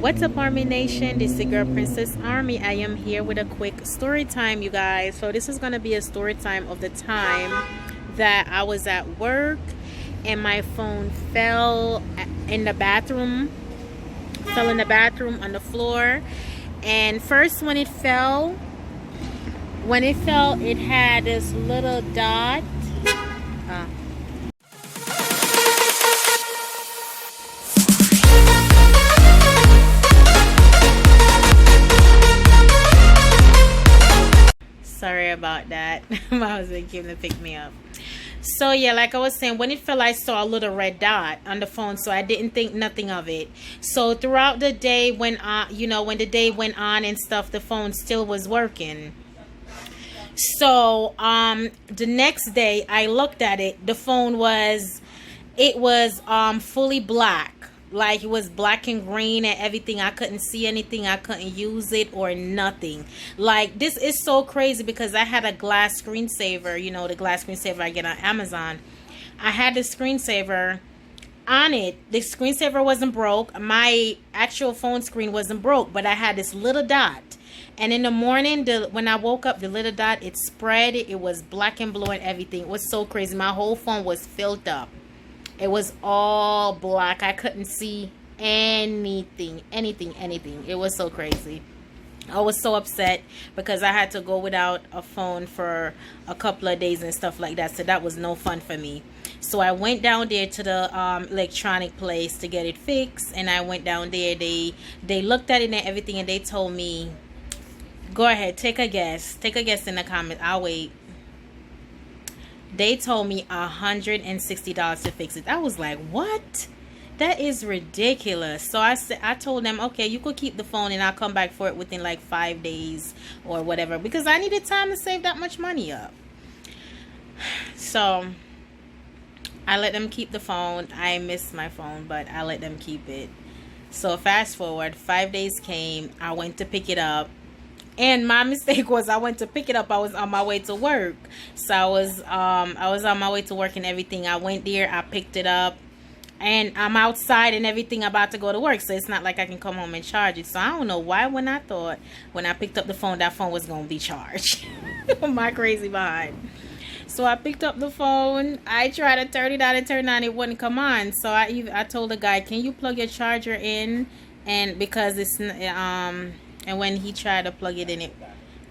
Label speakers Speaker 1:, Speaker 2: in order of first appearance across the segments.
Speaker 1: What's up, Armynation? This is your girl Princess Army. I am here with a quick story time, you guys. So this is going to be a story time of the time that I was at work and my phone fell in the bathroom on the floor. And first, when it fell, it had this little dot. Sorry about that. My husband came to pick me up. So yeah, like I was saying, when it fell, I saw a little red dot on the phone, so I didn't think nothing of it. So throughout the day, when the day went on and stuff, the phone still was working. So the next day I looked at it, the phone was fully black. Like it was black and green and everything. I couldn't see anything. I couldn't use it or nothing. Like, this is so crazy because I had a glass screensaver, the glass screensaver I get on Amazon. I had the screensaver on it. The screensaver wasn't broke. My actual phone screen wasn't broke, but I had this little dot. And in the morning, when I woke up, the little dot, it spread. It was black and blue and everything. It was so crazy. My whole phone was filled up. It was all black. I couldn't see anything. It was so crazy. I was so upset because I had to go without a phone for a couple of days and stuff like that. So that was no fun for me. So I went down there to the electronic place to get it fixed. And I went down there. They looked at it and everything, and they told me, go ahead, take a guess. Take a guess in the comments. I'll wait. They told me $160 to fix it. I was like, what? That is ridiculous. So I told them, okay, you could keep the phone and I'll come back for it within like 5 days or whatever, because I needed time to save that much money up. So I let them keep the phone. I missed my phone, but I let them keep it. So fast forward, 5 days came. I went to pick it up. And my mistake was I went to pick it up. I was on my way to work. So I was on my way to work and everything. I went there, I picked it up, and I'm outside and everything about to go to work. So it's not like I can come home and charge it. So I don't know why when I thought when I picked up the phone, that phone was going to be charged. My crazy behind. So I picked up the phone. I tried to turn it on and turn it on. It wouldn't come on. So I told the guy, can you plug your charger in? And because it's and when he tried to plug it in,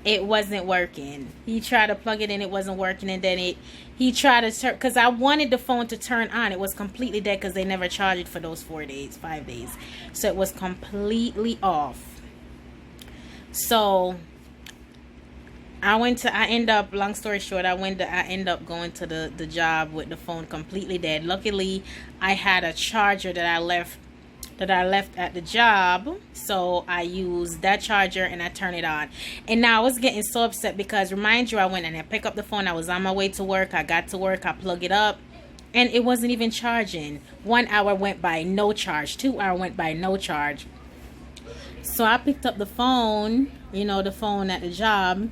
Speaker 1: it wasn't working. He tried to plug it in, it wasn't working. And then he tried to turn, because I wanted the phone to turn on. It was completely dead because they never charged it for those 5 days. So it was completely off. So long story short, I end up going to the job with the phone completely dead. Luckily, I had a charger that I left at the job, so I used that charger and I turned it on. And now I was getting so upset because, remind you, I went and I picked up the phone. I was on my way to work. I got to work, I plugged it up, and it wasn't even charging. 1 hour went by, no charge. 2 hours went by, no charge. So I picked up the phone, the phone at the job,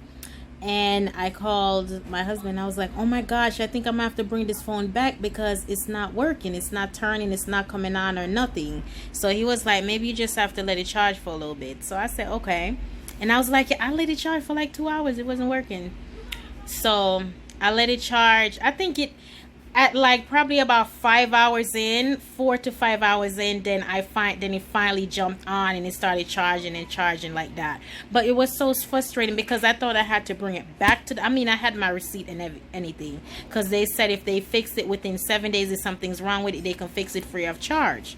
Speaker 1: and I called my husband. I was like, oh my gosh, I think I'm gonna have to bring this phone back because it's not working. It's not turning. It's not coming on or nothing. So he was like, maybe you just have to let it charge for a little bit. So I said, okay. And I was like, yeah, I let it charge for like 2 hours. It wasn't working. So I let it charge. I think at like probably about 4 to 5 hours in, then it finally jumped on and it started charging and charging like that. But it was so frustrating because I thought I had to bring it back to I had my receipt and anything, because they said if they fix it within 7 days, if something's wrong with it, they can fix it free of charge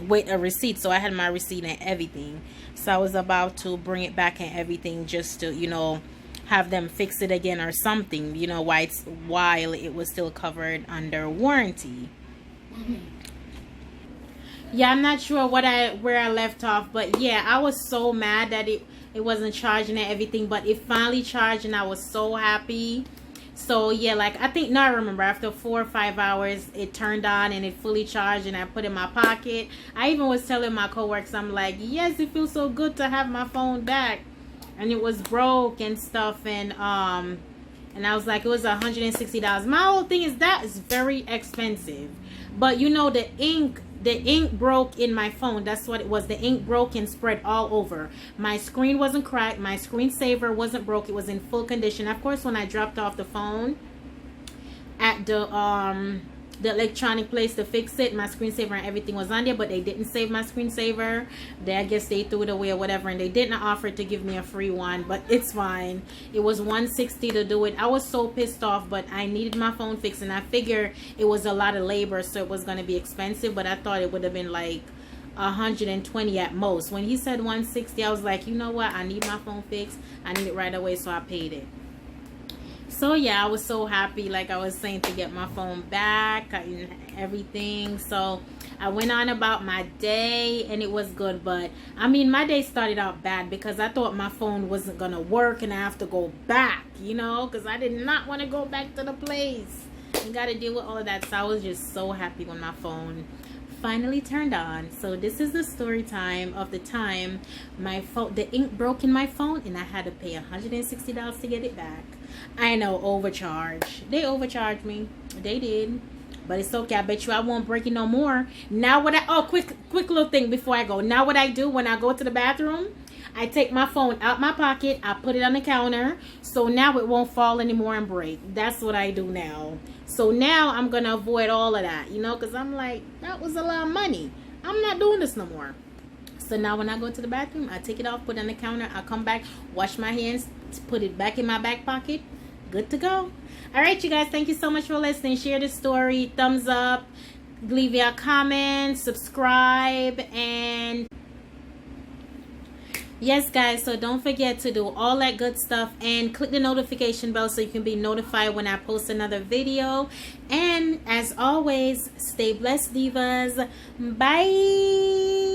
Speaker 1: with a receipt. So I had my receipt and everything. So I was about to bring it back and everything just to have them fix it again or something, while it was still covered under warranty. Yeah, I'm not sure where I left off, but yeah, I was so mad that it wasn't charging and everything, but it finally charged and I was so happy. So yeah, I remember after 4 or 5 hours it turned on and it fully charged and I put it in my pocket. I even was telling my coworkers, I'm like, yes, it feels so good to have my phone back. And it was broke and stuff, and I was like, it was $160. My whole thing is that is very expensive. But the ink The ink broke in my phone. That's what it was. The ink broke and spread all over. My screen wasn't cracked. My screensaver wasn't broke. It was in full condition. Of course, when I dropped off the phone at the electronic place to fix it, my screensaver and everything was on there, but they didn't save my screensaver. I guess they threw it away or whatever, and they didn't offer to give me a free one, but it's fine. It was $160 to do it. I was so pissed off, but I needed my phone fixed, and I figured it was a lot of labor, so it was going to be expensive, but I thought it would have been like 120 at most. When he said 160, I was like, you know what, I need my phone fixed. I need it right away, so I paid it. So yeah, I was so happy, like I was saying, to get my phone back and everything. So I went on about my day, and it was good. But I mean, my day started out bad because I thought my phone wasn't gonna work and I have to go back, you know, because I did not want to go back to the place and got to deal with all of that. So I was just so happy when my phone finally turned on. So this is the story time of the time my phone, the ink broke in my phone, and I had to pay $160 to get it back. I know, overcharge. They overcharged me. They did. But it's okay. I bet you I won't break it no more. Now what quick little thing before I go. Now what I do when I go to the bathroom, I take my phone out my pocket. I put it on the counter. So now it won't fall anymore and break. That's what I do now. So now I'm going to avoid all of that, you know, because I'm like, that was a lot of money. I'm not doing this no more. So now when I go to the bathroom, I take it off, put it on the counter. I come back, wash my hands, put it back in my back pocket. Good to go. All right, you guys, thank you so much for listening. Share the story, thumbs up, leave your comments, subscribe, and yes, guys, so don't forget to do all that good stuff and click the notification bell so you can be notified when I post another video. And as always, stay blessed, divas. Bye.